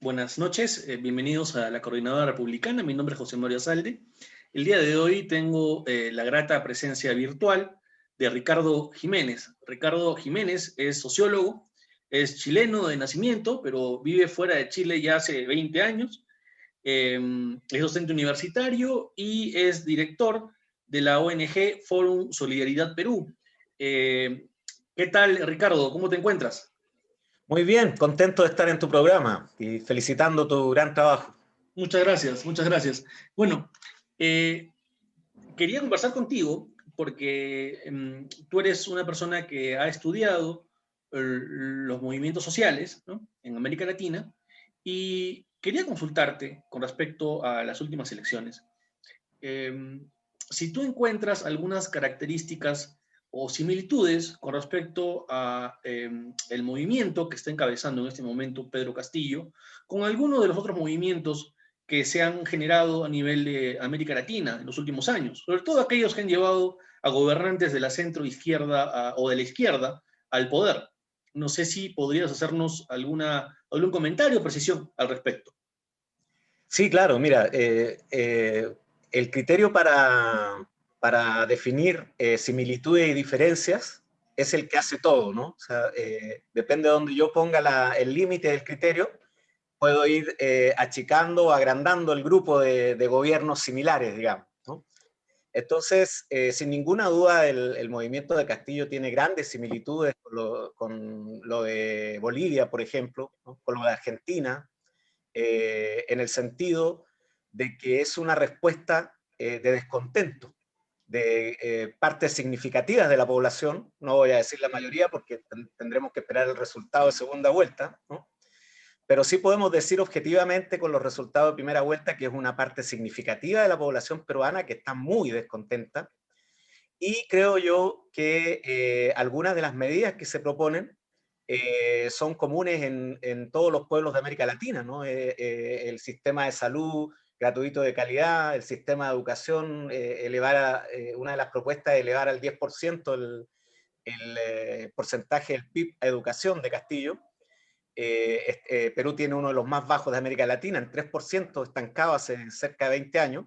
Buenas noches, bienvenidos a la Coordinadora Republicana. Mi nombre es José Mario Azalde. El día de hoy tengo la grata presencia virtual de Ricardo Jiménez. Ricardo Jiménez es sociólogo, es chileno de nacimiento, pero vive fuera de Chile ya hace 20 años. Es docente universitario y es director de la ONG Fórum Solidaridad Perú. ¿Qué tal, Ricardo? ¿Cómo te encuentras? Muy bien, contento de estar en tu programa y felicitando tu gran trabajo. Muchas gracias, muchas gracias. Bueno, eh, quería conversar contigo porque tú eres una persona que ha estudiado los movimientos sociales, ¿no?, en América Latina, y quería consultarte con respecto a las últimas elecciones. Eh, si tú encuentras algunas características o similitudes con respecto a el movimiento que está encabezando en este momento Pedro Castillo, con alguno de los otros movimientos que se han generado a nivel de América Latina en los últimos años, sobre todo aquellos que han llevado a gobernantes de la centro izquierda o de la izquierda al poder. No sé si podrías hacernos algún comentario o precisión al respecto. Sí, claro, mira, el criterio para definir similitudes y diferencias es el que hace todo, ¿no? O sea, depende de donde yo ponga el límite del criterio, puedo ir achicando o agrandando el grupo de gobiernos similares, digamos, ¿no? Entonces, sin ninguna duda, el movimiento de Castillo tiene grandes similitudes con lo de Bolivia, por ejemplo, ¿no?, con lo de Argentina, en el sentido de que es una respuesta de descontento de partes significativas de la población, no voy a decir la mayoría porque tendremos que esperar el resultado de segunda vuelta, ¿no? Pero sí podemos decir objetivamente con los resultados de primera vuelta que es una parte significativa de la población peruana que está muy descontenta, y creo yo que algunas de las medidas que se proponen son comunes en todos los pueblos de América Latina, ¿no? El sistema de salud gratuito de calidad, el sistema de educación, una de las propuestas es elevar al 10% el porcentaje del PIB a educación de Castillo. Perú tiene uno de los más bajos de América Latina, en 3%, estancado hace cerca de 20 años.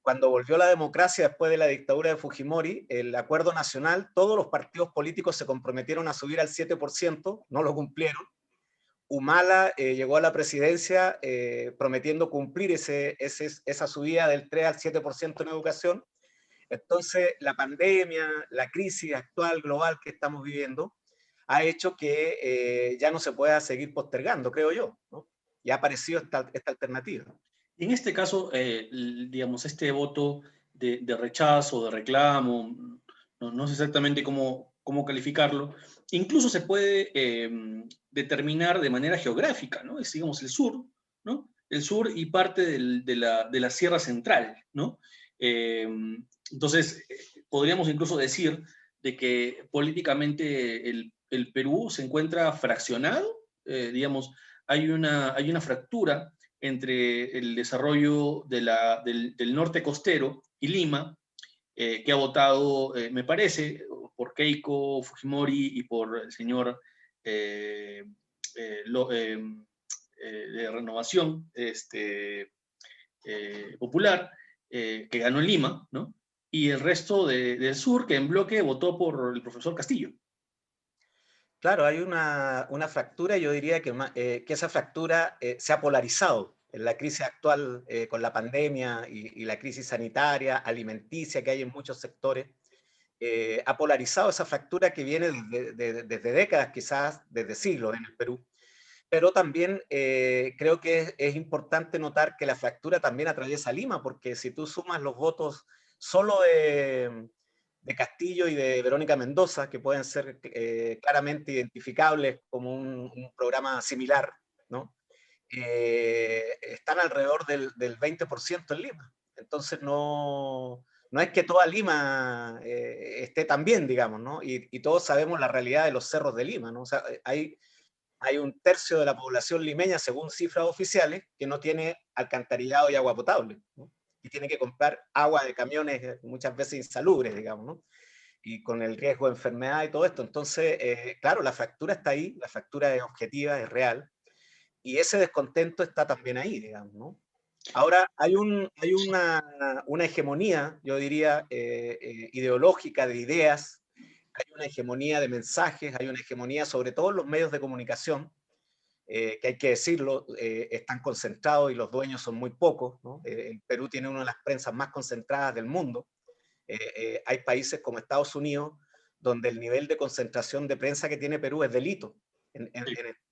Cuando volvió la democracia después de la dictadura de Fujimori, el acuerdo nacional, todos los partidos políticos se comprometieron a subir al 7%, no lo cumplieron. Humala llegó a la presidencia prometiendo cumplir esa subida del 3 al 7% en educación. Entonces, la pandemia, la crisis actual global que estamos viviendo, ha hecho que ya no se pueda seguir postergando, creo yo, ¿no? Y ha aparecido esta alternativa. En este caso, digamos, este voto de rechazo, de reclamo, no sé exactamente cómo calificarlo, incluso se puede determinar de manera geográfica, ¿no? Es, digamos, el sur, ¿no? El sur y parte de la Sierra Central, ¿no? Eh, entonces, podríamos incluso decir de que políticamente el Perú se encuentra fraccionado, digamos, hay una fractura entre el desarrollo del norte costero y Lima, que ha votado, me parece, por Keiko Fujimori y por el señor eh, eh, lo- eh, de Renovación Popular, que ganó en Lima, ¿no? Y el resto del sur, que en bloque votó por el profesor Castillo. Claro, hay una fractura, y yo diría que esa fractura se ha polarizado en la crisis actual con la pandemia y la crisis sanitaria, alimenticia que hay en muchos sectores. Ha polarizado esa fractura que viene desde décadas, quizás desde siglos en el Perú. Pero también creo que es importante notar que la fractura también atraviesa Lima, porque si tú sumas los votos solo de Castillo y de Verónica Mendoza, que pueden ser claramente identificables como un programa similar, ¿no? Están alrededor del 20% en Lima. Entonces no es que toda Lima esté tan bien, digamos, ¿no? Y todos sabemos la realidad de los cerros de Lima, ¿no? O sea, hay un tercio de la población limeña, según cifras oficiales, que no tiene alcantarillado y agua potable, ¿no? Y tiene que comprar agua de camiones muchas veces insalubres, digamos, ¿no? Y con el riesgo de enfermedad y todo esto. Entonces, claro, la fractura está ahí, la fractura es objetiva, es real, y ese descontento está también ahí, digamos, ¿no? Ahora, hay una hegemonía, yo diría, ideológica de ideas, hay una hegemonía de mensajes, hay una hegemonía sobre todo en los medios de comunicación, que hay que decirlo, están concentrados y los dueños son muy pocos, ¿no? El Perú tiene una de las prensas más concentradas del mundo. Hay países como Estados Unidos donde el nivel de concentración de prensa que tiene Perú es delito. En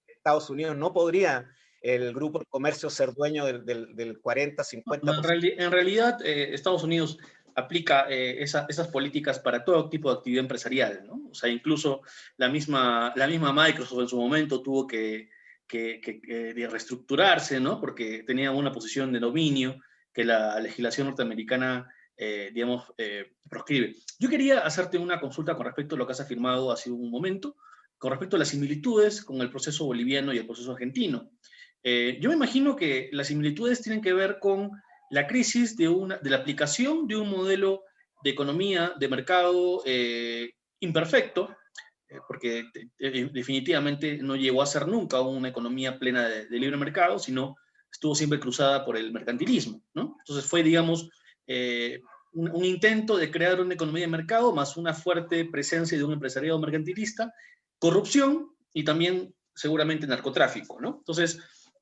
Estados Unidos no podría el grupo de comercio ser dueño del 40, No, 50%. en realidad, Estados Unidos aplica esas políticas para todo tipo de actividad empresarial, ¿no? O sea, incluso la misma Microsoft en su momento tuvo que reestructurarse, ¿no? Porque tenía una posición de dominio que la legislación norteamericana, digamos, proscribe. Yo quería hacerte una consulta con respecto a lo que has afirmado hace un momento, con respecto a las similitudes con el proceso boliviano y el proceso argentino. Yo me imagino que las similitudes tienen que ver con la crisis de la aplicación de un modelo de economía, de mercado imperfecto, porque definitivamente no llegó a ser nunca una economía plena de libre mercado, sino estuvo siempre cruzada por el mercantilismo, ¿no? Entonces fue, digamos, un intento de crear una economía de mercado más una fuerte presencia de un empresariado mercantilista, corrupción y también seguramente narcotráfico, ¿no? Entonces,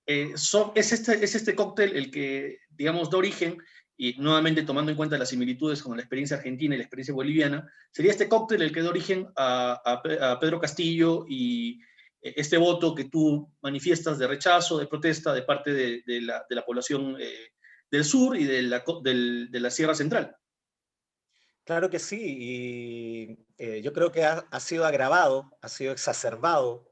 es este cóctel el que, digamos, da origen, y nuevamente tomando en cuenta las similitudes con la experiencia argentina y la experiencia boliviana, sería este cóctel el que da origen a Pedro Castillo y este voto que tú manifiestas de rechazo, de protesta de parte de la población del sur y de la Sierra Central. Claro que sí, y yo creo que ha sido agravado, ha sido exacerbado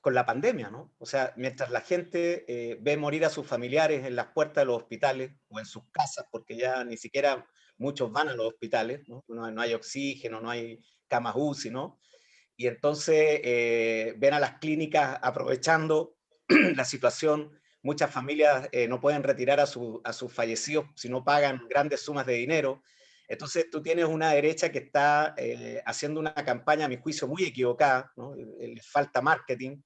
con la pandemia, ¿no? O sea, mientras la gente ve morir a sus familiares en las puertas de los hospitales o en sus casas, porque ya ni siquiera muchos van a los hospitales, ¿no? No hay oxígeno, no hay camas UCI, ¿no? Y entonces ven a las clínicas aprovechando la situación. Muchas familias no pueden retirar a sus fallecidos si no pagan grandes sumas de dinero. Entonces tú tienes una derecha que está haciendo una campaña, a mi juicio, muy equivocada, ¿no? Les falta marketing,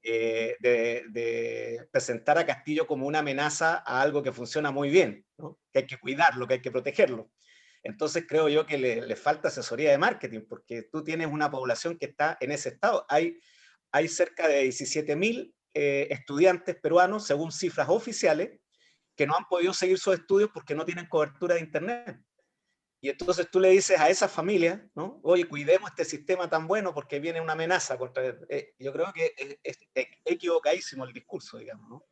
de presentar a Castillo como una amenaza a algo que funciona muy bien, ¿no? Que hay que cuidarlo, que hay que protegerlo. Entonces creo yo que le falta asesoría de marketing, porque tú tienes una población que está en ese estado. Hay cerca de 17.000 estudiantes peruanos, según cifras oficiales, que no han podido seguir sus estudios porque no tienen cobertura de Internet. Y entonces tú le dices a esas familias, ¿no? Oye, cuidemos este sistema tan bueno porque viene una amenaza contra... yo creo que es equivocadísimo el discurso, digamos, ¿no?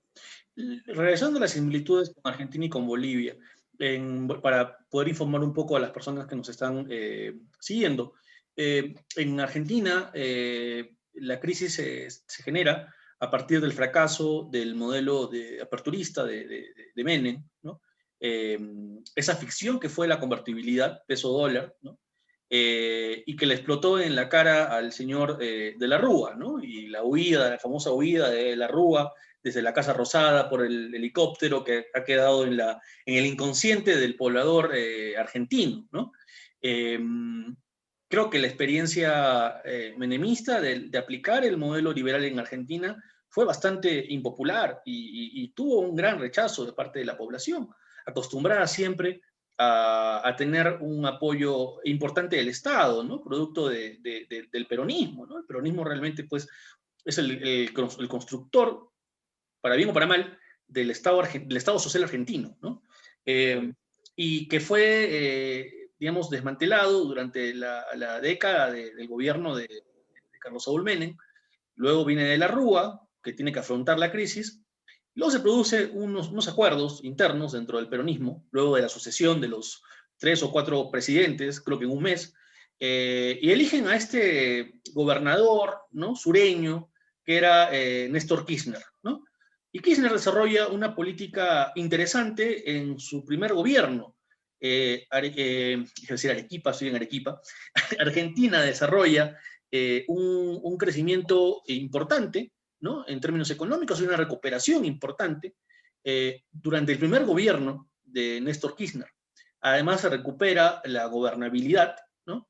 Regresando a las similitudes con Argentina y con Bolivia, para poder informar un poco a las personas que nos están siguiendo, en Argentina la crisis se genera a partir del fracaso del modelo aperturista de Menem, ¿no? Esa ficción que fue la convertibilidad peso-dólar, ¿no? Y que le explotó en la cara al señor de la Rúa, ¿no? Y la famosa huida de la Rúa desde la Casa Rosada por el helicóptero que ha quedado en el inconsciente del poblador argentino, ¿no? Eh, Creo que la experiencia menemista de aplicar el modelo liberal en Argentina fue bastante impopular y tuvo un gran rechazo de parte de la población, acostumbrada siempre a tener un apoyo importante del Estado, ¿no? Producto del peronismo, ¿no? El peronismo realmente pues, es el constructor, para bien o para mal, del Estado social argentino, ¿no? Y que fue, digamos, desmantelado durante la década del gobierno de Carlos Saúl Menem. Luego viene de la Rúa, que tiene que afrontar la crisis. Luego se produce unos acuerdos internos dentro del peronismo, luego de la sucesión de los 3 o 4 presidentes, creo que en un mes, y eligen a este gobernador, ¿no? Sureño, que era Néstor Kirchner, ¿no? Y Kirchner desarrolla una política interesante en su primer gobierno. Es decir, Arequipa, estoy en Arequipa. Argentina desarrolla un crecimiento importante, ¿no? En términos económicos, hay una recuperación importante durante el primer gobierno de Néstor Kirchner. Además, se recupera la gobernabilidad, ¿no?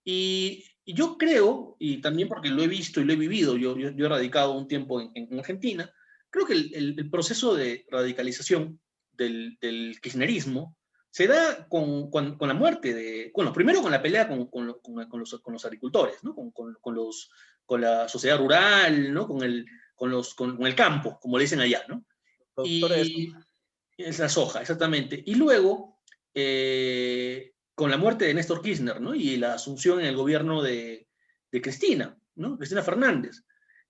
Y yo creo, y también porque lo he visto y lo he vivido, yo he radicado un tiempo en Argentina, creo que el proceso de radicalización del kirchnerismo se da con la muerte de, bueno, primero con la pelea con los agricultores, ¿no? Con la sociedad rural, ¿no? Con el campo, como le dicen allá, ¿no? Productores. Y es la soja, exactamente. Y luego, con la muerte de Néstor Kirchner, ¿no? Y la asunción en el gobierno de Cristina, ¿no? Cristina Fernández,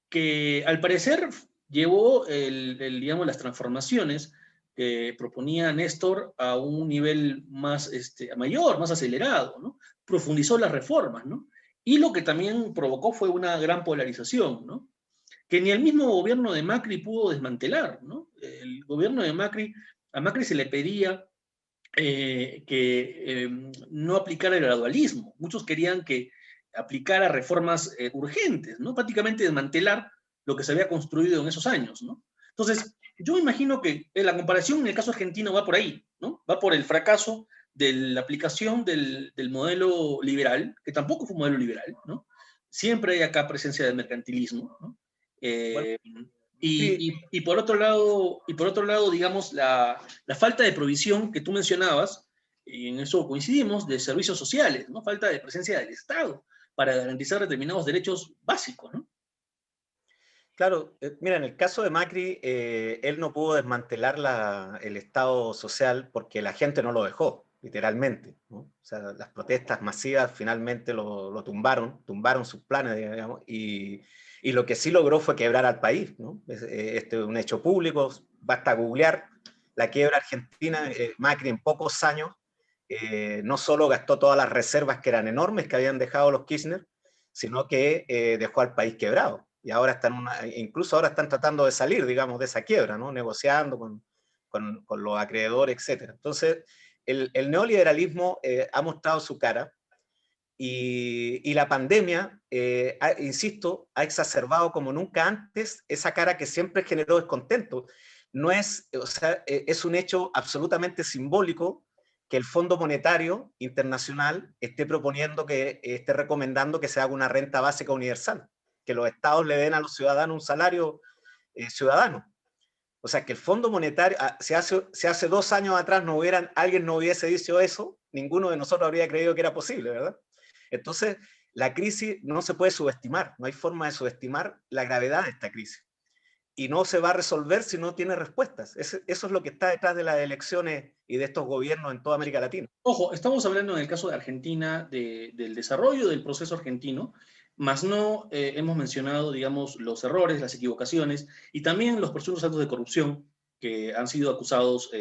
que al parecer llevó digamos, las transformaciones que proponía Néstor a un nivel más mayor, más acelerado, ¿no? Profundizó las reformas, ¿no? Y lo que también provocó fue una gran polarización, ¿no? Que ni el mismo gobierno de Macri pudo desmantelar, ¿no? El gobierno de Macri, a Macri se le pedía que no aplicara el gradualismo. Muchos querían que aplicara reformas urgentes, ¿no? Prácticamente desmantelar lo que se había construido en esos años, ¿no? Entonces, yo imagino que la comparación en el caso argentino va por ahí, ¿no? Va por el fracaso de la aplicación del modelo liberal, que tampoco fue un modelo liberal, ¿no? Siempre hay acá presencia del mercantilismo, ¿no? Bueno, Eh, sí, y por otro lado, digamos, la falta de provisión que tú mencionabas, y en eso coincidimos, de servicios sociales, ¿no? Falta de presencia del Estado para garantizar determinados derechos básicos, ¿no? claro, mira, en el caso de Macri, él no pudo desmantelar el Estado social porque la gente no lo dejó, literalmente, ¿no? O sea, las protestas masivas finalmente lo tumbaron sus planes, digamos, y lo que sí logró fue quebrar al país, ¿no? Este es un hecho público, basta googlear la quiebra argentina. Macri en pocos años no solo gastó todas las reservas que eran enormes que habían dejado los Kirchner, sino que dejó al país quebrado. Y ahora incluso ahora están tratando de salir, digamos, de esa quiebra, ¿no? Negociando con los acreedores, etc. Entonces, el neoliberalismo ha mostrado su cara y la pandemia, insisto, ha exacerbado como nunca antes esa cara que siempre generó descontento. No es, o sea, es un hecho absolutamente simbólico que el Fondo Monetario Internacional esté recomendando que se haga una renta básica universal, que los estados le den a los ciudadanos un salario ciudadano. O sea, que el Fondo Monetario, si hace 2 años atrás alguien no hubiese dicho eso, ninguno de nosotros habría creído que era posible, ¿verdad? Entonces, la crisis no se puede subestimar, no hay forma de subestimar la gravedad de esta crisis. Y no se va a resolver si no tiene respuestas. Eso es lo que está detrás de las elecciones y de estos gobiernos en toda América Latina. Ojo, estamos hablando en el caso de Argentina del desarrollo del proceso argentino, más no hemos mencionado, digamos, los errores, las equivocaciones y también los presuntos actos de corrupción que han sido acusados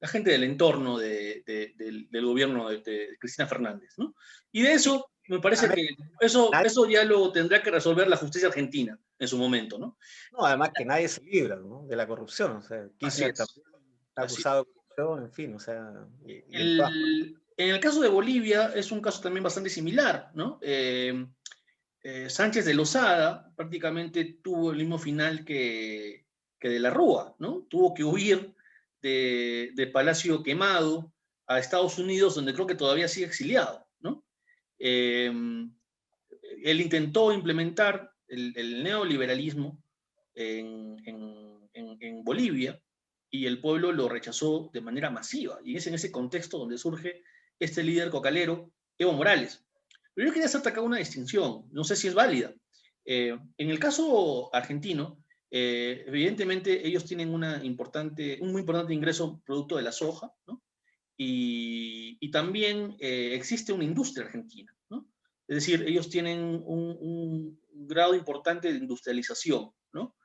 la gente del entorno del gobierno de Cristina Fernández, ¿no? Y de eso, me parece que eso ya lo tendrá que resolver la justicia argentina en su momento, ¿no? No, además que nadie se libra, ¿no?, de la corrupción. O sea, Así Kirchner es. también está Así acusado de corrupción, en fin, o sea, y en todas partes. En el caso de Bolivia es un caso también bastante similar, ¿no? Sánchez de Lozada prácticamente tuvo el mismo final que de la Rúa, ¿no? Tuvo que huir de Palacio Quemado a Estados Unidos, donde creo que todavía sigue exiliado, ¿no? Eh, Él intentó implementar el neoliberalismo en Bolivia y el pueblo lo rechazó de manera masiva. Y es en ese contexto donde surge este líder cocalero, Evo Morales. Pero yo quería hacer acá una distinción, no sé si es válida. En el caso argentino, evidentemente ellos tienen un muy importante ingreso producto de la soja, ¿no? Y también existe una industria argentina, ¿no? Es decir, ellos tienen un grado importante de industrialización, ¿no?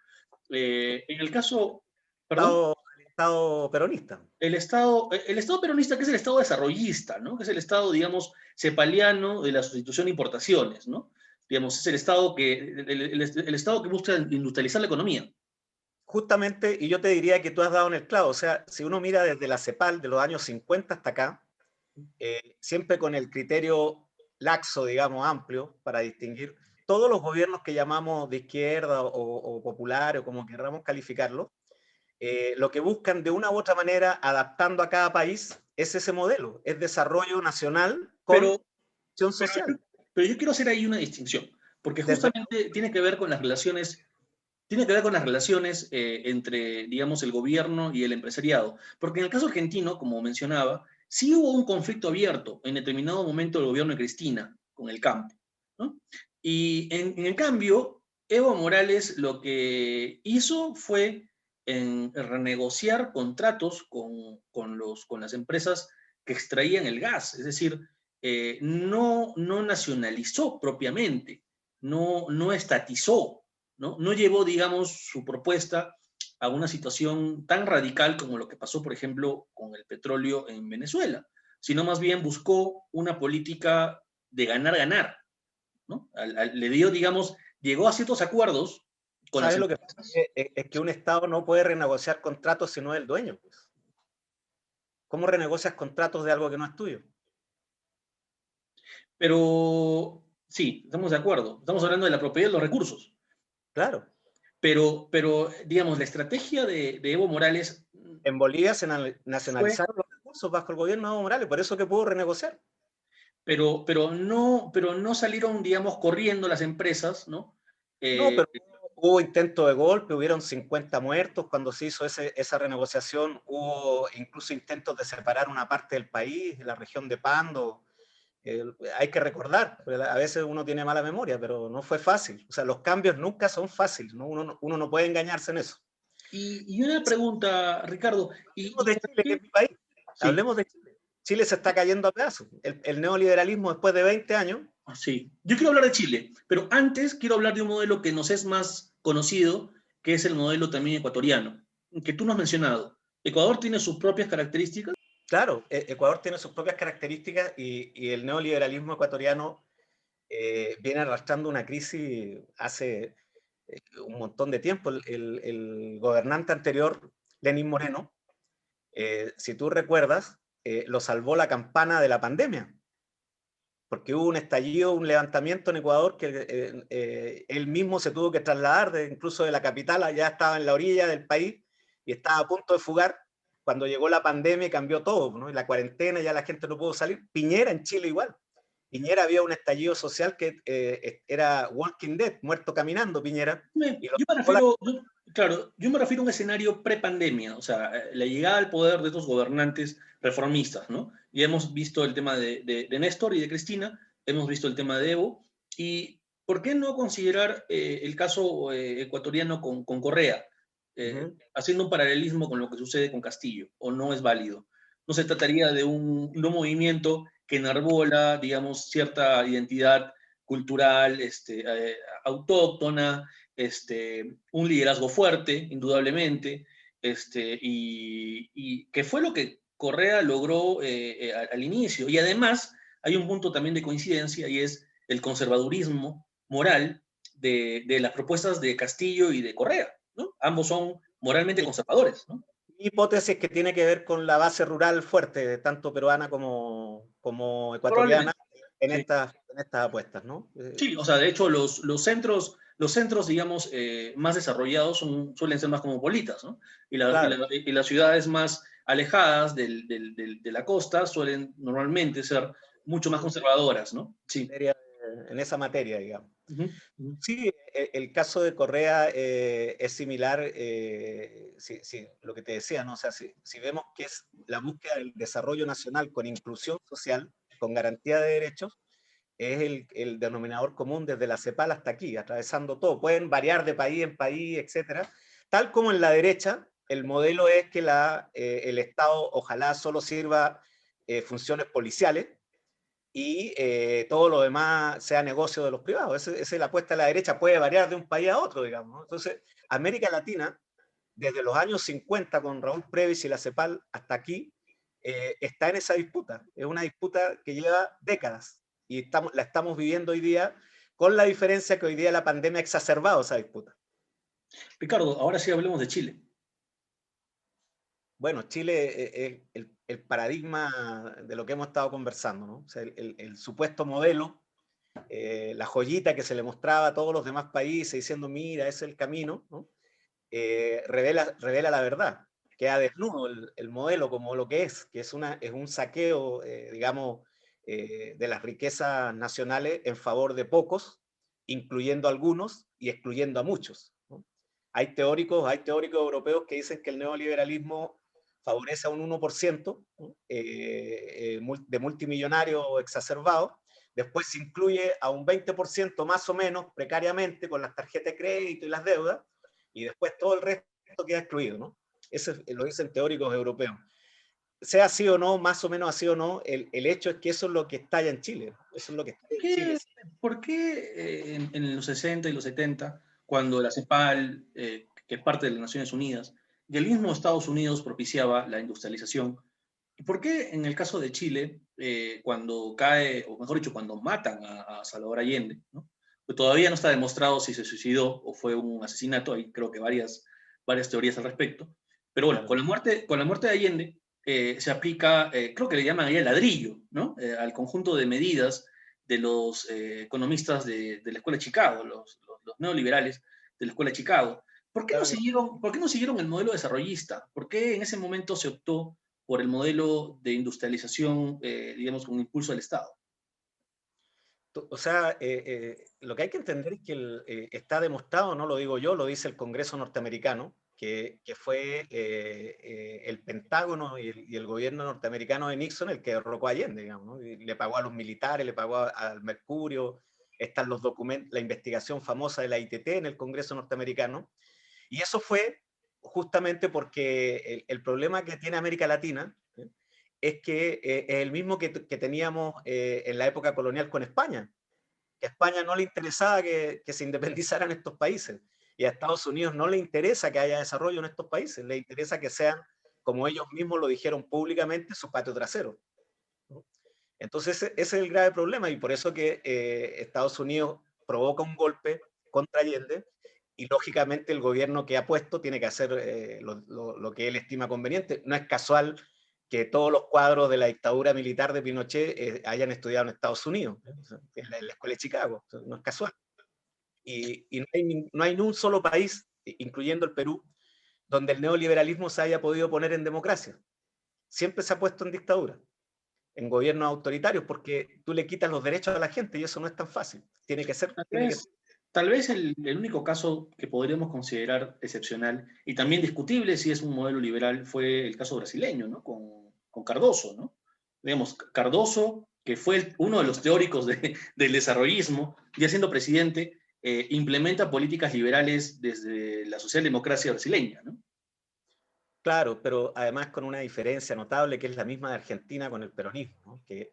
En el caso, perdón, El Estado peronista. el Estado peronista, que es el Estado desarrollista, ¿no? Que es el Estado, digamos, cepaliano de la sustitución de importaciones, ¿no? Digamos, es el Estado que busca industrializar la economía. Justamente, y yo te diría que tú has dado en el clavo. O sea, si uno mira desde la CEPAL de los años 50 hasta acá, siempre con el criterio laxo, digamos, amplio, para distinguir todos los gobiernos que llamamos de izquierda o popular, o como queramos calificarlo, lo que buscan de una u otra manera, adaptando a cada país, es ese modelo, es desarrollo nacional con Pero, acción pero, social. pero yo quiero hacer ahí una distinción, porque Desde, justamente tiene que ver con las relaciones. tiene que ver con las relaciones entre, digamos, el gobierno y el empresariado. Porque en el caso argentino, como mencionaba, sí hubo un conflicto abierto en determinado momento del gobierno de Cristina con el campo, ¿no? Y en el cambio, Evo Morales lo que hizo fue renegociar contratos con las empresas que extraían el gas, es decir, no nacionalizó propiamente, no estatizó, ¿no? Llevó, digamos, su propuesta a una situación tan radical como lo que pasó, por ejemplo, con el petróleo en Venezuela, sino más bien buscó una política de ganar-ganar, ¿no? Le dio, digamos, llegó a ciertos acuerdos con las ¿Sabes lo que pasa? empresas. Es que un Estado no puede renegociar contratos si no es el dueño, pues. ¿Cómo renegocias contratos de algo que no es tuyo? Pero sí, estamos de acuerdo, estamos hablando de la propiedad de los recursos, Claro. pero digamos, la estrategia de Evo Morales En Bolivia se fue, nacionalizaron los recursos bajo el gobierno de Evo Morales, por eso que pudo renegociar. pero no salieron, digamos, corriendo las empresas, ¿no? No, Eh, pero hubo intento de golpe, hubieron 50 muertos cuando se hizo esa renegociación, hubo incluso intentos de separar una parte del país, la región de Pando. Eh, Hay que recordar, a veces uno tiene mala memoria, pero no fue fácil. O sea, los cambios nunca son fáciles, ¿no? Uno no puede engañarse en eso. y una pregunta, Ricardo, Hablemos ¿y de por Chile, que qué? es mi país. Sí, Hablemos de Chile. Chile se está cayendo a pedazos. El neoliberalismo después de 20 años. sí. Yo quiero hablar de Chile, pero antes quiero hablar de un modelo que nos es más conocido, que es el modelo también ecuatoriano, que tú no has mencionado. Ecuador tiene sus propias características. Claro, Ecuador tiene sus propias características y el neoliberalismo ecuatoriano viene arrastrando una crisis hace un montón de tiempo. El gobernante anterior, Lenín Moreno, si tú recuerdas, lo salvó la campana de la pandemia, porque hubo un estallido, un levantamiento en Ecuador que él mismo se tuvo que trasladar, incluso de la capital, allá estaba en la orilla del país y estaba a punto de fugar. Cuando llegó la pandemia y cambió todo, ¿no? Y la cuarentena, ya la gente no pudo salir. Piñera en Chile igual. Piñera había un estallido social que era Walking Dead, muerto caminando Piñera, y lo Yo me salvó la... refiero, claro, yo me refiero a un escenario prepandemia, o sea, la llegada al poder de estos gobernantes reformistas, ¿no? Ya hemos visto el tema de Néstor y de Cristina, hemos visto el tema de Evo, y ¿por qué no considerar el caso ecuatoriano con Correa, haciendo un paralelismo con lo que sucede con Castillo, o no es válido? No se trataría de un movimiento que enarbola, digamos, cierta identidad cultural, autóctona, un liderazgo fuerte, indudablemente, y que fue lo que Correa logró al inicio. Y además hay un punto también de coincidencia y es el conservadurismo moral de las propuestas de Castillo y de Correa, ¿no? Ambos son moralmente conservadores, ¿no? Hipótesis que tiene que ver con la base rural fuerte, tanto peruana como ecuatoriana, Probablemente, sí. en estas apuestas, ¿no? Sí, o sea, de hecho, los centros, digamos, más desarrollados suelen ser más cosmopolitas, ¿no? Claro, Y las ciudades más alejadas de la costa suelen normalmente ser mucho más conservadoras, ¿no? Sí. en esa materia, digamos. Ujú, ujú. Sí, el caso de Correa es similar, lo que te decía, ¿no? O sea, si vemos que es la búsqueda del desarrollo nacional con inclusión social, con garantía de derechos, es el denominador común desde la CEPAL hasta aquí, atravesando todo. Pueden variar de país en país, etcétera. Tal como en la derecha, el modelo es que el Estado ojalá solo sirva funciones policiales y todo lo demás sea negocio de los privados. Esa es la apuesta de la derecha, puede variar de un país a otro, digamos, ¿no? Entonces, América Latina, desde los años 50 con Raúl Previs y la CEPAL hasta aquí, está en esa disputa. Es una disputa que lleva décadas y la estamos viviendo hoy día, con la diferencia que hoy día la pandemia ha exacerbado esa disputa. Ricardo, ahora sí hablemos de Chile. Bueno, Chile es el paradigma de lo que hemos estado conversando, ¿no? O sea, el supuesto modelo, la joyita que se le mostraba a todos los demás países diciendo, mira, ese es el camino, ¿no? Revela la verdad. Queda desnudo el modelo como lo que es un saqueo, digamos, de las riquezas nacionales en favor de pocos, incluyendo a algunos y excluyendo a muchos, ¿no? Hay teóricos europeos que dicen que el neoliberalismo favorece a un 1%, ¿no? De multimillonarios exacerbados, después se incluye a un 20% más o menos precariamente con las tarjetas de crédito y las deudas, y después todo el resto queda excluido, ¿no? Eso lo dicen teóricos europeos. Sea así o no, más o menos así o no, el hecho es que eso es lo que estalla en Chile. Eso es lo que estalla en Chile. ¿Por qué en los 60 y los 70, cuando la CEPAL, que es parte de las Naciones Unidas, y el mismo Estados Unidos propiciaba la industrialización, por qué en el caso de Chile, cuando cae, o mejor dicho, cuando matan a Salvador Allende, ¿no? Pues todavía no está demostrado si se suicidó o fue un asesinato, hay creo que varias teorías al respecto, pero bueno, Claro. con la muerte de Allende se aplica, creo que le llaman ahí el ladrillo, ¿no? Al conjunto de medidas de los economistas de la Escuela de Chicago, los neoliberales de la Escuela de Chicago. Claro que ¿Por qué no siguieron el modelo desarrollista? ¿Por qué en ese momento se optó por el modelo de industrialización, digamos, con impulso del Estado? o sea, lo que hay que entender es que está demostrado, no lo digo yo, lo dice el Congreso norteamericano, que fue el Pentágono y el gobierno norteamericano de Nixon el que derrocó a Allende, digamos, ¿no? Y le pagó a los militares, le pagó al Mercurio, están los documentos, la investigación famosa de la ITT en el Congreso norteamericano, y eso fue justamente porque el problema que tiene América Latina, ¿sí?, es que es el mismo que teníamos en la época colonial con España, que a España no le interesaba que se independizaran estos países, y a Estados Unidos no le interesa que haya desarrollo en estos países, le interesa que sean, como ellos mismos lo dijeron públicamente, su patio trasero, ¿no? Entonces ese es el grave problema, y por eso que Estados Unidos provoca un golpe contra Allende, y lógicamente el gobierno que ha puesto tiene que hacer lo que él estima conveniente. No es casual que todos los cuadros de la dictadura militar de Pinochet hayan estudiado en Estados Unidos, en la Escuela de Chicago. No es casual. Y no hay ni un solo país, incluyendo el Perú, donde el neoliberalismo se haya podido poner en democracia. Siempre se ha puesto en dictadura, en gobiernos autoritarios, porque tú le quitas los derechos a la gente y eso no es tan fácil. Tiene que ser, Tal tiene que vez, tal vez el único caso que podríamos considerar excepcional y también discutible si es un modelo liberal fue el caso brasileño, ¿no? Con Cardoso, ¿no? Digamos, Cardoso, que fue uno de los teóricos del desarrollismo, ya siendo presidente, implementa políticas liberales desde la socialdemocracia brasileña, ¿no? Claro, pero además con una diferencia notable que es la misma de Argentina con el peronismo, ¿no? Que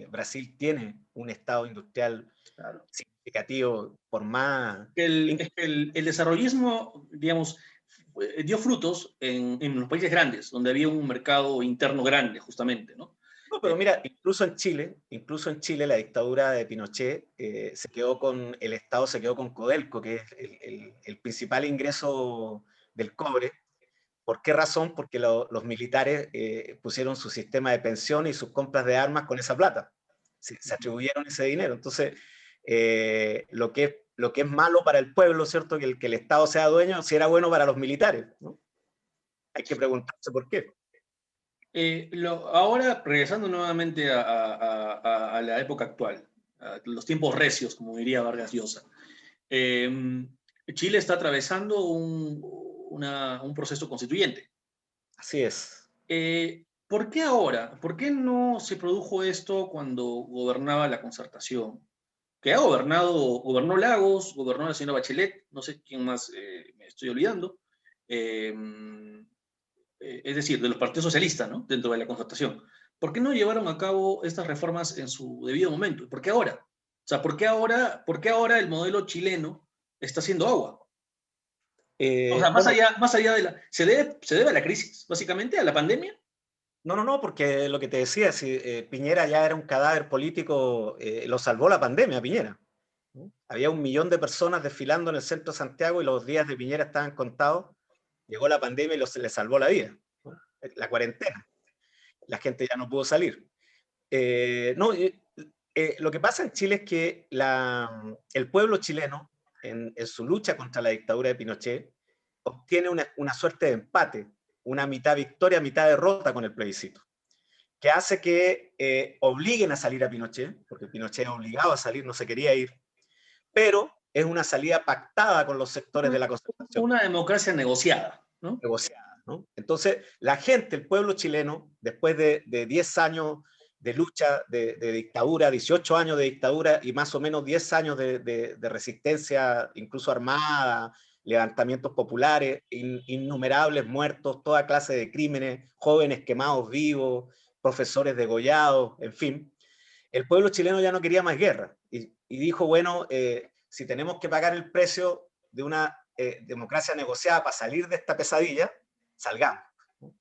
Brasil tiene un estado industrial Claro. significativo por más... El desarrollismo, digamos, dio frutos en los países grandes, donde había un mercado interno grande, justamente, ¿no? No, pero mira, incluso en Chile la dictadura de Pinochet el Estado se quedó con Codelco, que es el principal ingreso del cobre. ¿Por qué razón? Porque los militares pusieron su sistema de pensión y sus compras de armas con esa plata. Se atribuyeron ese dinero. Entonces, lo que es malo para el pueblo, ¿cierto? Que el Estado sea dueño, si era bueno para los militares, ¿no? Hay que preguntarse por qué. Ahora, regresando nuevamente a la época actual, a los tiempos recios, como diría Vargas Llosa, Chile está atravesando un proceso constituyente. Así es. ¿Por qué ahora? ¿Por qué no se produjo esto cuando gobernaba la Concertación? Que gobernó Lagos, gobernó la señora Bachelet, no sé quién más me estoy olvidando. Eh, es decir, de los partidos socialistas, ¿no? Dentro de la Concertación. ¿Por qué no llevaron a cabo estas reformas en su debido momento? ¿Por qué ahora? O sea, por qué ahora el modelo chileno está haciendo agua? O sea, Bueno, más allá de la... ¿Se debe a la crisis, básicamente, a la pandemia? no, porque lo que te decía, si Piñera ya era un cadáver político, lo salvó la pandemia, Piñera, ¿no? Había 1 millón de personas desfilando en el centro de Santiago y los días de Piñera estaban contados. Llegó la pandemia y le salvó la vida, ¿no? La cuarentena. La gente ya no pudo salir. No, lo que pasa en Chile es que el pueblo chileno, en su lucha contra la dictadura de Pinochet, obtiene una suerte de empate, una mitad victoria, mitad derrota con el plebiscito, que hace que obliguen a salir a Pinochet, porque Pinochet obligado a salir, no se quería ir, pero es una salida pactada con los sectores de la Concertación. una democracia negociada, ¿no? Negociada, ¿no? Entonces, la gente, el pueblo chileno, después de 10 años de lucha, de dictadura, 18 años de dictadura y más o menos 10 años de resistencia, incluso armada, levantamientos populares, innumerables muertos, toda clase de crímenes, jóvenes quemados vivos, profesores degollados, en fin. El pueblo chileno ya no quería más guerra y dijo, bueno, si tenemos que pagar el precio de una democracia negociada para salir de esta pesadilla, salgamos.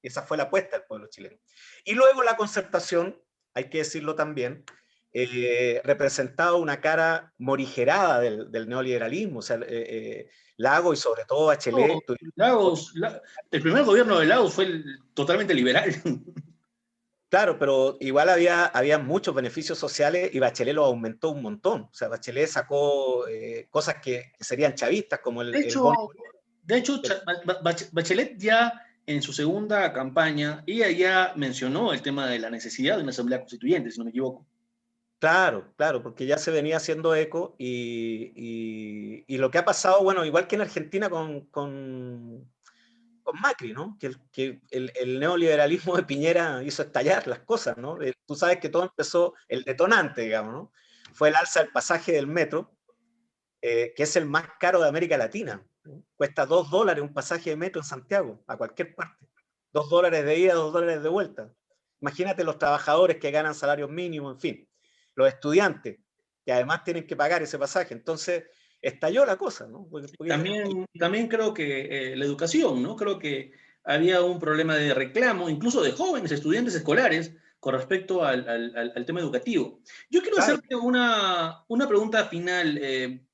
Y esa fue la apuesta del pueblo chileno. Y luego la concertación, hay que decirlo también, representaba una cara morigerada del neoliberalismo. O sea, Lago y sobre todo Bachelet. No, el primer gobierno de Lagos fue totalmente liberal. Claro, pero igual había muchos beneficios sociales y Bachelet los aumentó un montón. O sea, Bachelet sacó cosas que serían chavistas, como De el hecho, bono. Bachelet ya en su segunda campaña, ella ya mencionó el tema de la necesidad de una asamblea constituyente, si no me equivoco. Claro, claro, porque ya se venía haciendo eco y lo que ha pasado, bueno, igual que en Argentina con Macri, ¿no? Que el neoliberalismo de Piñera hizo estallar las cosas, ¿no? Tú sabes que todo empezó, el detonante, digamos, ¿no? Fue el alza del pasaje del metro, que es el más caro de América Latina, ¿no? Cuesta $2 un pasaje de metro en Santiago, a cualquier parte. $2 de ida, $2 de vuelta. Imagínate los trabajadores que ganan salarios mínimos, en fin. Los estudiantes, que además tienen que pagar ese pasaje. Entonces, estalló la cosa, ¿no? También creo que la educación, ¿no? Creo que había un problema de reclamo, incluso de jóvenes estudiantes escolares, con respecto al tema educativo. Yo quiero Claro. hacerte una pregunta final,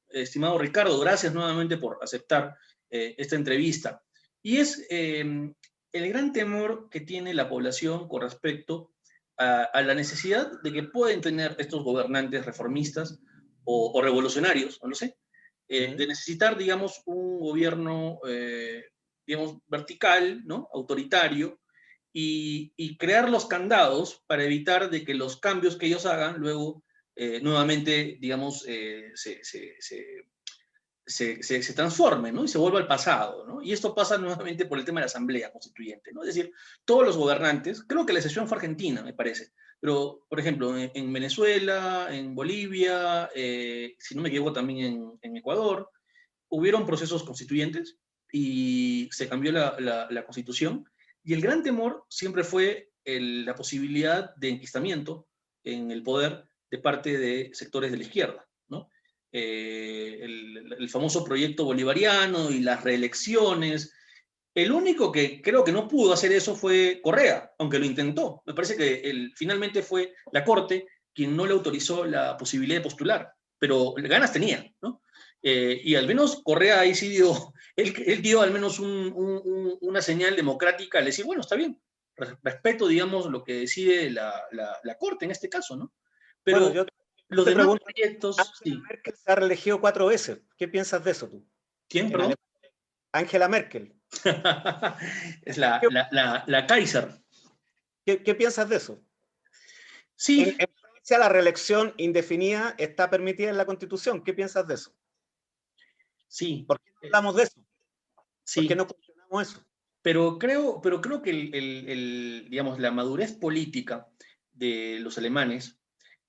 estimado Ricardo, gracias nuevamente por aceptar esta entrevista. Y es el gran temor que tiene la población con respecto a la necesidad de que pueden tener estos gobernantes reformistas o revolucionarios, no lo sé, de necesitar, digamos, un gobierno, digamos, vertical, ¿no? Autoritario, y crear los candados para evitar de que los cambios que ellos hagan luego nuevamente, digamos, se transforme, ¿no? Y se vuelva al pasado, ¿no? Y esto pasa nuevamente por el tema de la Asamblea Constituyente, ¿no? Es decir, todos los gobernantes, creo que la excepción fue Argentina, me parece, pero, por ejemplo, en Venezuela, en Bolivia, si no me equivoco también en Ecuador, hubieron procesos constituyentes y se cambió la constitución, y el gran temor siempre fue la posibilidad de enquistamiento en el poder de parte de sectores de la izquierda, ¿no? El famoso proyecto bolivariano y las reelecciones. El único que creo que no pudo hacer eso fue Correa, aunque lo intentó. Me parece que finalmente fue la Corte quien no le autorizó la posibilidad de postular, pero ganas tenía, ¿no? Y al menos Correa ahí sí dio, él dio al menos una señal democrática al decir, bueno, está bien, respeto, digamos, lo que decide la Corte en este caso, ¿no? Pero Bueno, yo los te demás pregunto, proyectos, Angela sí. Merkel se ha reelegido 4 veces. ¿Qué piensas de eso tú? ¿Quién, En perdón? Alemania. Angela Merkel. Es ¿Qué, la Kaiser. qué piensas de eso? Sí, En Francia la reelección indefinida está permitida en la Constitución. ¿Qué piensas de eso? sí, ¿Por qué no hablamos de eso? ¿Por qué sí. no cuestionamos eso? Pero creo que digamos, la madurez política de los alemanes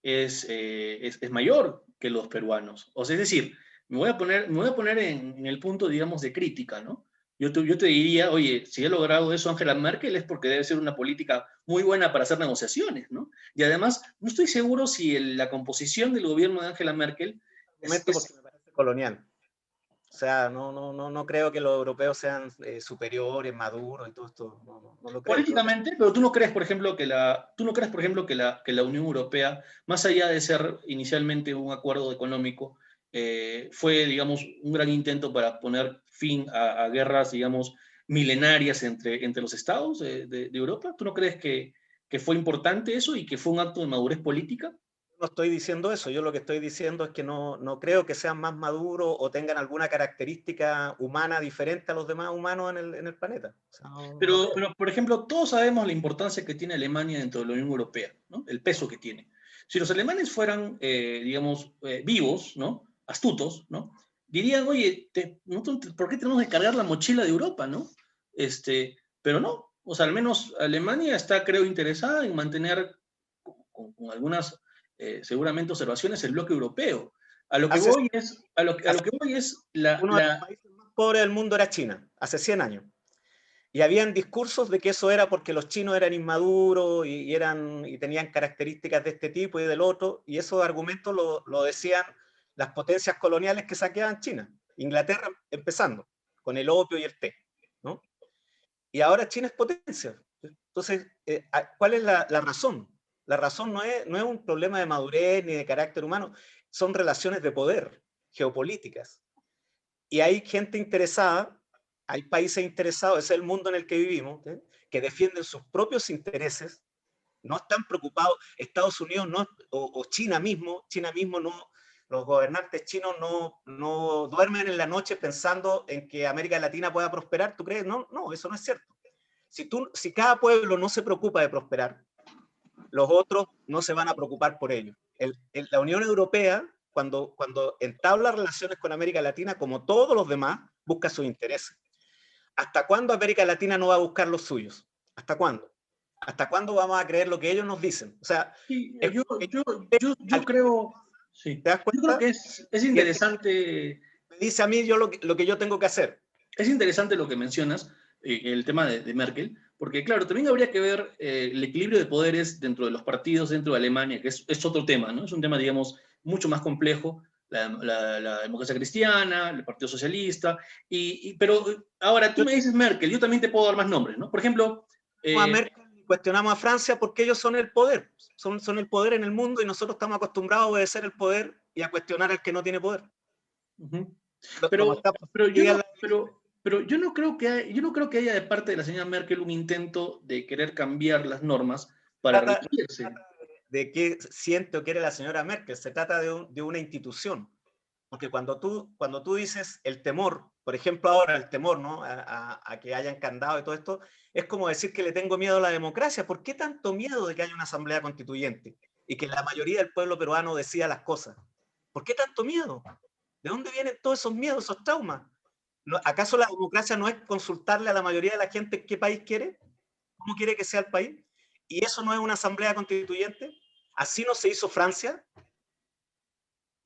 es mayor que los peruanos. O sea, es decir, me voy a poner en el punto, digamos, de crítica, ¿no? Yo te diría, oye, si ha logrado eso Angela Merkel es porque debe ser una política muy buena para hacer negociaciones, ¿no? Y además, no estoy seguro si la composición del gobierno de Angela Merkel es, Argumento porque es me parece colonial. O sea, no creo que los europeos sean superiores, maduros y todo esto. No lo creo. Creo que políticamente, pero tú no crees, por ejemplo, tú no crees, por ejemplo, que la Unión Europea, más allá de ser inicialmente un acuerdo económico, fue, digamos, un gran intento para poner fin a guerras, digamos, milenarias entre los estados de Europa. ¿Tú no crees que fue importante eso y que fue un acto de madurez política? no estoy diciendo eso. Yo lo que estoy diciendo es que no creo que sean más maduros o tengan alguna característica humana diferente a los demás humanos en el planeta. O sea, no Pero, creo. pero, por ejemplo, todos sabemos la importancia que tiene Alemania dentro de la Unión Europea, ¿no? El peso que tiene. Si los alemanes fueran, digamos, vivos, ¿no? Astutos, ¿no? dirían, oye, ¿por qué tenemos que cargar la mochila de Europa, no? Pero no, o sea, al menos Alemania está, creo, interesada en mantener, con algunas, seguramente, observaciones, el bloque europeo. A lo que Hace, voy es, a lo hace que voy es uno de los países más pobres del mundo era China, hace 100 años. Y habían discursos de que eso era porque los chinos eran inmaduros y tenían características de este tipo y del otro, y esos argumentos lo decían las potencias coloniales que saqueaban China, Inglaterra empezando, con el opio y el té, ¿no? Y ahora China es potencia. Entonces, ¿cuál es la razón? La razón no es un problema de madurez ni de carácter humano, son relaciones de poder, geopolíticas. Y hay gente interesada, hay países interesados, ese es el mundo en el que vivimos, ¿eh? Que defienden sus propios intereses, no están preocupados, Estados Unidos no, o China mismo no, los gobernantes chinos no duermen en la noche pensando en que América Latina pueda prosperar, ¿tú crees? No, no, eso no es cierto. Si cada pueblo no se preocupa de prosperar, los otros no se van a preocupar por ello. La Unión Europea, cuando entabla relaciones con América Latina, como todos los demás, busca sus intereses. ¿Hasta cuándo América Latina no va a buscar los suyos? ¿Hasta cuándo? ¿Hasta cuándo vamos a creer lo que ellos nos dicen? O sea, sí, es como que yo creo, sí, ¿te das yo creo cuenta? que es Y el que interesante. me dice a mí yo lo que yo tengo que hacer. Es interesante lo que mencionas, el tema de Merkel, porque claro, también habría que ver el equilibrio de poderes dentro de los partidos, dentro de Alemania, que es otro tema, ¿no? Es un tema, digamos, mucho más complejo, la democracia cristiana, el Partido Socialista, pero ahora tú Yo me dices Merkel, yo también te puedo dar más nombres, ¿no? Por ejemplo, a Merkel y cuestionamos a Francia porque ellos son el poder, son el poder en el mundo y nosotros estamos acostumbrados a obedecer el poder y a cuestionar al que no tiene poder. uh-huh. Como pero, está pero, yo no, la... pero yo no creo yo no creo que haya de parte de la señora Merkel un intento de querer cambiar las normas para trata, reducirse. de qué siente o quiere la señora Merkel, se trata de una institución. Porque cuando tú dices el temor, por ejemplo ahora el temor, ¿no? A que hayan candado y todo esto, es como decir que le tengo miedo a la democracia. ¿Por qué tanto miedo de que haya una asamblea constituyente y que la mayoría del pueblo peruano decida las cosas? ¿Por qué tanto miedo? ¿De dónde vienen todos esos miedos, esos traumas? ¿Acaso la democracia no es consultarle a la mayoría de la gente qué país quiere? ¿Cómo quiere que sea el país? ¿Y eso no es una asamblea constituyente? ¿Así no se hizo Francia?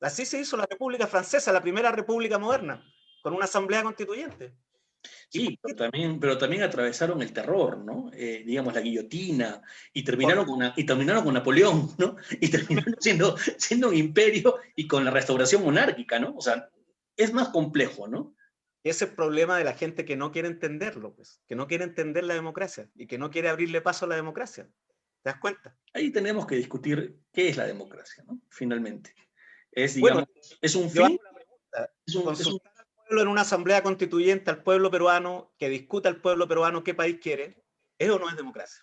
Así se hizo la República Francesa, la primera república moderna, con una asamblea constituyente. ¿Y por Sí, qué? pero también atravesaron el terror, ¿no? Digamos, la guillotina, y Por, terminaron con Napoleón, ¿no? Y terminaron siendo un imperio y con la restauración monárquica, ¿no? O sea, es más complejo, ¿no? ese es el problema de la gente que no quiere entenderlo, pues, que no quiere entender la democracia y que no quiere abrirle paso a la democracia. ¿Te das cuenta? Ahí tenemos que discutir qué es la democracia, ¿no? Finalmente. Es, Bueno, digamos, es un yo hago fin, la pregunta, es un, consultar al pueblo en una asamblea constituyente, al pueblo peruano, que discuta al pueblo peruano qué país quiere, ¿es o no es democracia?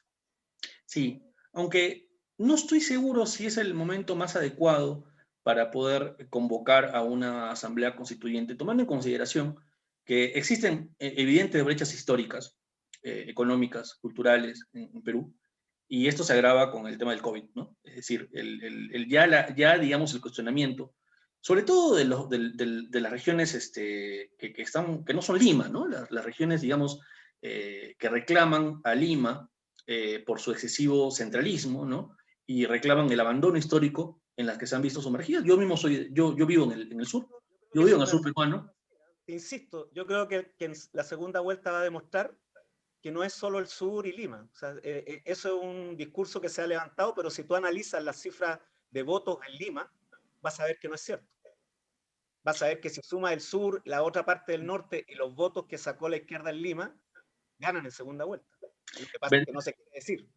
sí, aunque no estoy seguro si es el momento más adecuado para poder convocar a una asamblea constituyente, tomando en consideración que existen evidentes brechas históricas, económicas, culturales en Perú, y esto se agrava con el tema del COVID, ¿no? Es decir, digamos, el cuestionamiento, sobre todo de las regiones que no son Lima, ¿no? Las regiones, digamos, que reclaman a Lima por su excesivo centralismo, ¿no? Y reclaman el abandono histórico en las que se han visto sumergidas. Yo vivo en el sur, Yo creo yo que vivo eso en el no es sur tan... peruano. Insisto, yo creo que en la segunda vuelta va a demostrar que no es solo el sur y Lima. O sea, eso es un discurso que se ha levantado, pero si tú analizas las cifras de votos en Lima, vas a ver que no es cierto. Vas a ver que si sumas el sur, la otra parte del norte y los votos que sacó la izquierda en Lima, ganan en segunda vuelta. Lo que pasa es Ver- que no se quiere decir.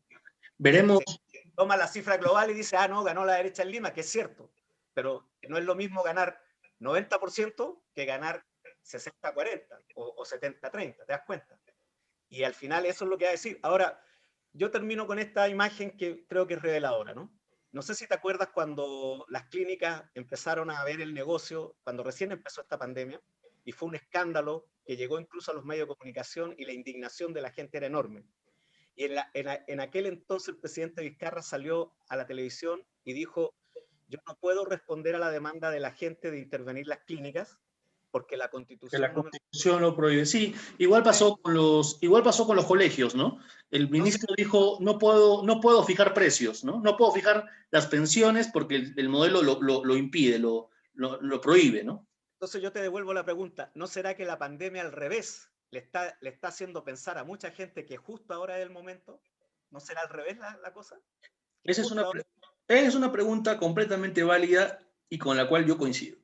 veremos, Se toma la cifra global y dice, ah, no, ganó la derecha en Lima, que es cierto. Pero no es lo mismo ganar 90% que ganar 60-40 o 70-30, ¿te das cuenta? Y al final eso es lo que va a decir. Ahora, yo termino con esta imagen que creo que es reveladora, ¿no? No sé si te acuerdas cuando las clínicas empezaron a ver el negocio, cuando recién empezó esta pandemia, y fue un escándalo que llegó incluso a los medios de comunicación y la indignación de la gente era enorme. Y en aquel entonces el presidente Vizcarra salió a la televisión y dijo, yo no puedo responder a la demanda de la gente de intervenir las clínicas, porque la Que Constitución la no me... Constitución lo prohíbe. Sí, igual pasó con los colegios, ¿no? El ministro dijo, no puedo fijar precios, ¿no? No puedo fijar las pensiones porque el modelo lo impide, lo prohíbe, ¿no? Entonces yo te devuelvo la pregunta, ¿no será que la pandemia al revés le está haciendo pensar a mucha gente que justo ahora es el momento? ¿No será al revés la cosa? Que Esa justo ahora... es una pregunta completamente válida y con la cual yo coincido.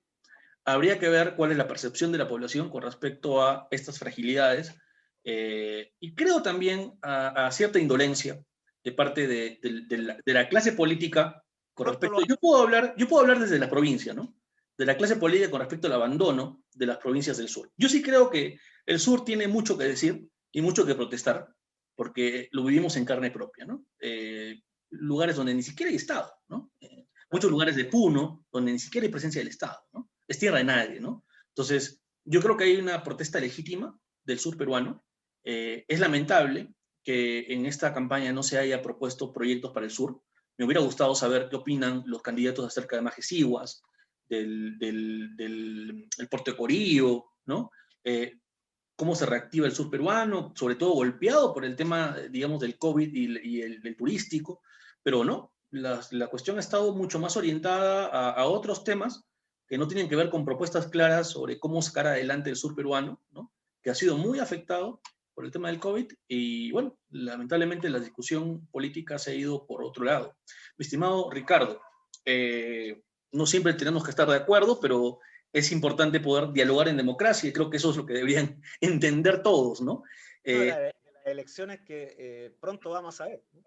Habría que ver cuál es la percepción de la población con respecto a estas fragilidades y creo también a cierta indolencia de parte de la clase política con Pronto lo respecto. va... Yo puedo hablar desde la provincia, ¿no? De la clase política con respecto al abandono de las provincias del sur. Yo sí creo que el sur tiene mucho que decir y mucho que protestar, porque lo vivimos en carne propia, ¿no? Lugares donde ni siquiera hay Estado, ¿no? Muchos lugares de Puno donde ni siquiera hay presencia del Estado, ¿no? Es tierra de nadie, ¿no? Entonces, yo creo que hay una protesta legítima del sur peruano. Es lamentable que en esta campaña no se haya propuesto proyectos para el sur. Me hubiera gustado saber qué opinan los candidatos acerca de Majesiguas, del Puerto de Corillo, ¿no? Cómo se reactiva el sur peruano, sobre todo golpeado por el tema, digamos, del COVID y el turístico, pero no, la cuestión ha estado mucho más orientada a otros temas que no tienen que ver con propuestas claras sobre cómo sacar adelante el sur peruano, ¿no? Que ha sido muy afectado por el tema del COVID y, bueno, lamentablemente la discusión política se ha ido por otro lado. Mi estimado Ricardo, no siempre tenemos que estar de acuerdo, pero es importante poder dialogar en democracia y creo que eso es lo que deberían entender todos, ¿no? No, las elecciones que pronto vamos a ver, ¿no?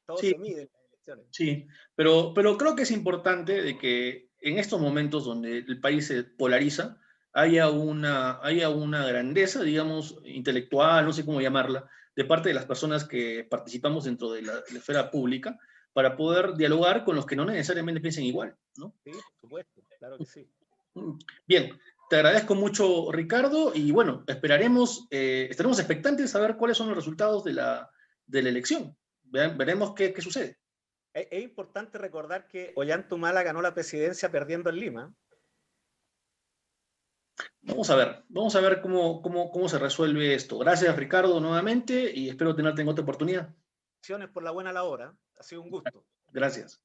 Todo Sí, se mide en las elecciones. sí, pero creo que es importante de que en estos momentos donde el país se polariza, haya una grandeza, digamos, intelectual, no sé cómo llamarla, de parte de las personas que participamos dentro de la esfera pública para poder dialogar con los que no necesariamente piensen igual, ¿no? Sí, por supuesto, claro que sí. Bien, te agradezco mucho, Ricardo, y bueno, estaremos expectantes a ver cuáles son los resultados de la elección. Veremos qué sucede. Es importante recordar que Ollanta ganó la presidencia perdiendo en Lima. Vamos a ver cómo se resuelve esto. Gracias, Ricardo, nuevamente, y espero tenerte en otra oportunidad. Por la buena labor, ¿eh? Ha sido un gusto. Gracias.